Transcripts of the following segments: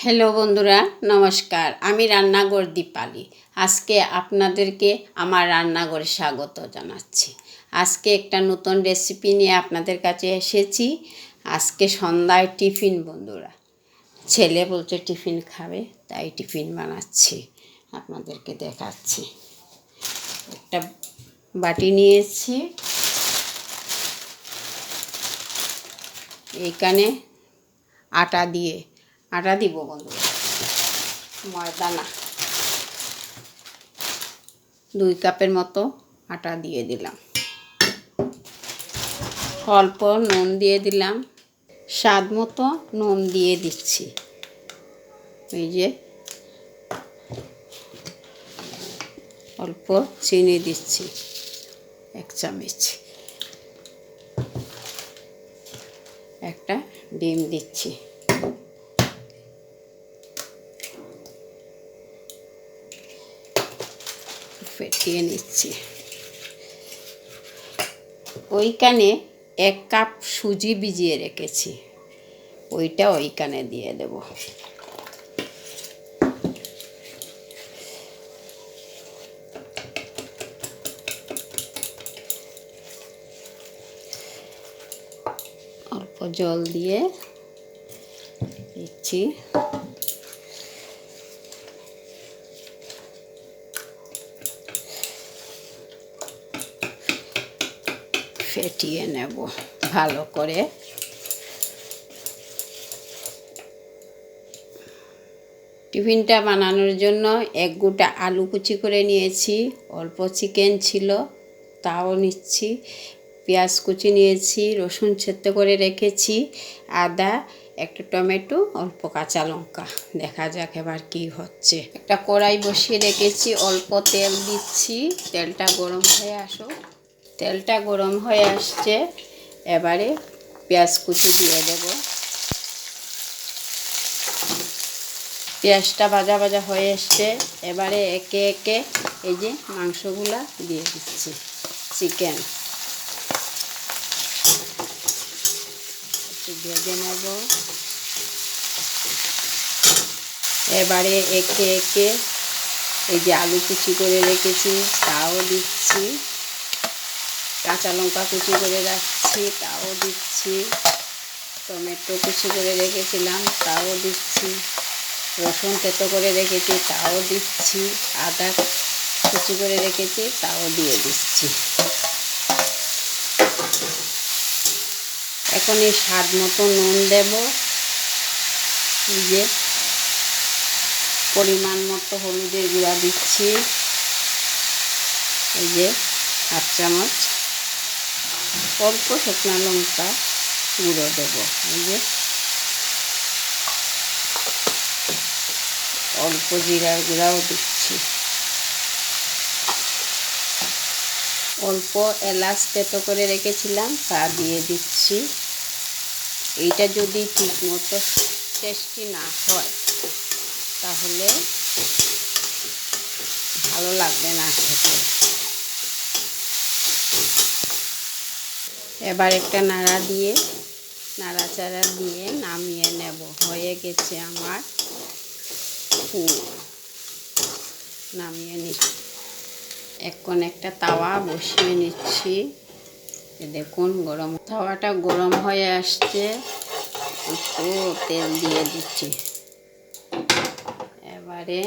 Hello বন্ধুরা, নমস্কার। আমি রান্নাঘর দীপালি। আজকে আপনাদেরকে আমার রান্নাঘরে স্বাগত জানাচ্ছি। আজকে একটা নতুন রেসিপি নিয়ে আপনাদের কাছে এসেছি। আজকে সন্ধ্যায় টিফিন বন্ধুরা, ছেলে বলছে টিফিন খাবে, তাই টিফিন বানাচ্ছি, আপনাদেরকে দেখাচ্ছি। একটা বাটি নিয়েছি, এইখানে আটা দিব বন্ধুরা, ময়দা না। 2 কাপের মতো আটা দিয়ে দিলাম। অল্প নুন দিয়ে দিলাম, স্বাদ মতো নুন দিয়ে দিচ্ছি। এই যে অল্প চিনি দিচ্ছি, 1 চামচ। একটা ডিম দিচ্ছি। ফেটিয়ে নিচ্ছি। ওইখানে 1 কাপ সুজি ভিজিয়ে রেখেছি, ওইটা ওইখানে দিয়ে দেব। অল্প জল দিয়ে দিচ্ছি। ফেটিয়ে নেব ভালো করে। টিফিনটা বানানোর জন্য 1 গোটা আলু কুচি করে নিয়েছি, অল্প চিকেন ছিল তাও নিচ্ছি, পেঁয়াজ কুচি নিয়েছি, রসুন ছেঁচো করে রেখেছি, আদা, একটা টমেটো, অল্প কাঁচা লঙ্কা। দেখা যাক এবার কি হচ্ছে। একটা কড়াই বসিয়ে রেখেছি, অল্প তেল দিচ্ছি। তেলটা গরম হয়ে আসুক। তেলটা গরম হয়ে আসছে, এবারে পেঁয়াজ কুচি দিয়ে দেব। পেঁয়াজটা ভাজা ভাজা হয়ে এসছে, এবারে একে একে এই যে মাংসগুলা দিয়ে দিচ্ছি। চিকেন একটু ভেজে নেব। এবারে একে একে এই যে আলু কুচি করে রেখেছি তাও দিচ্ছি, কাঁচা লঙ্কা কুচি করে রাখছি তাও দিচ্ছি, টমেটো কুচি করে রেখেছিলাম তাও দিচ্ছি, রসুন থেতো করে রেখেছি তাও দিচ্ছি, আদা কুচি করে রেখেছি তাও দিয়ে দিচ্ছি। এখন এই স্বাদ মতো নুন দেব, যে পরিমাণ মতো হলুদের গুঁড়া দিচ্ছি, এই যে 1 চামচ, অল্প শুকনো লঙ্কা গুঁড়ো দেব, এই যে অল্প জিরার গুঁড়াও দিচ্ছি, অল্প এলাচ থেতো করে রেখেছিলাম তা দিয়ে দিচ্ছি। এইটা যদি ঠিক মতো টেস্টি না হয় তাহলে ভালো লাগবে না খেতে। এবার একটা নাড়াচাড়া দিয়ে নামিয়ে নেব। হয়ে গেছে আমার, নামিয়ে নিচ্ছি। এখন একটা তাওয়া বসিয়ে নিচ্ছি। দেখুন তাওয়াটা গরম হয়ে আসছে, একটু তেল দিয়ে দিচ্ছি। এবারে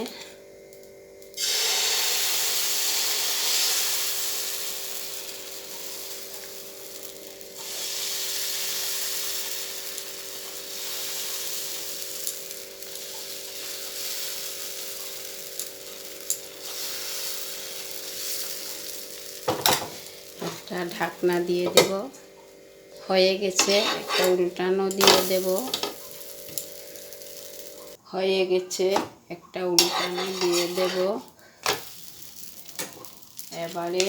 একটা ঢাকনা দিয়ে দেব। হয়ে গেছে, একটা উল্টানো দিয়ে দেব। হয়ে গেছে, একটা উল্টানো দিয়ে দেব। এবারে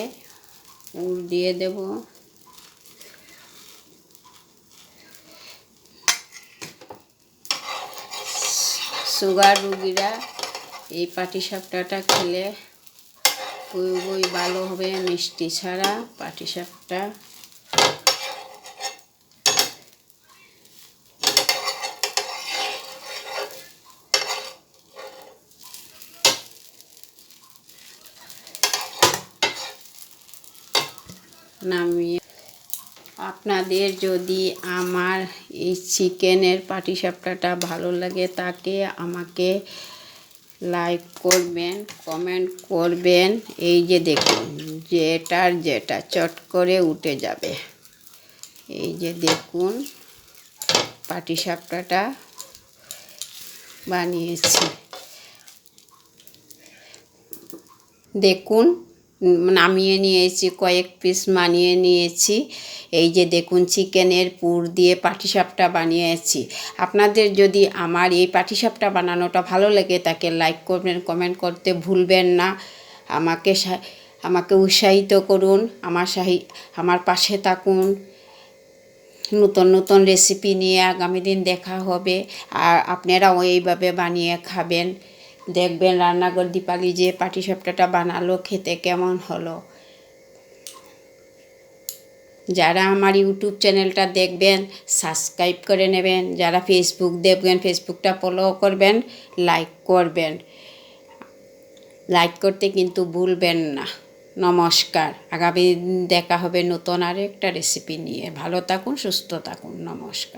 পুর দিয়ে দেব। সুগার রুগীরা এই পাটিসাপটাটা খেলে খুবই ভালো হবে, মিষ্টি ছাড়া পাটিসাপটা। নামিয়ে আপনাদের যদি আমার এই চিকেনের পাটিসাপটাটা ভালো লাগে তাকে আমাকে লাইক করবেন, কমেন্ট করবেন। এই যে দেখুন, যেটা চট করে উঠে যাবে। এই যে দেখুন পাটিসাপটাটা বানিয়েছি। দেখুন নামিয়ে নিয়েছি, কয়েক পিস বানিয়ে নিয়েছি। এই যে দেখুন চিকেনের পুর দিয়ে পাটিসাপটা বানিয়েছি। আপনাদের যদি আমার এই পাটিসাপটা বানানোটা ভালো লাগে তাকে লাইক করবেন, কমেন্ট করতে ভুলবেন না। আমাকে উৎসাহিত করুন, আমার পাশে থাকুন। নতুন নতুন রেসিপি নিয়ে আগামী দিন দেখা হবে। আর আপনারাও এইভাবে বানিয়ে খাবেন। দেখবেন রান্নাঘর দীপালি যে পাটিসাপটাটা বানালো খেতে কেমন হলো। যারা আমার ইউটিউব চ্যানেলটা দেখবেন সাবস্ক্রাইব করে নেবেন। যারা ফেসবুক দেখবেন ফেসবুকটা ফলো করবেন, লাইক করবেন। লাইক করতে কিন্তু ভুলবেন না। নমস্কার। আগামী দেখা হবে নতুন আরেকটা রেসিপি নিয়ে। ভালো থাকুন, সুস্থ থাকুন। নমস্কার।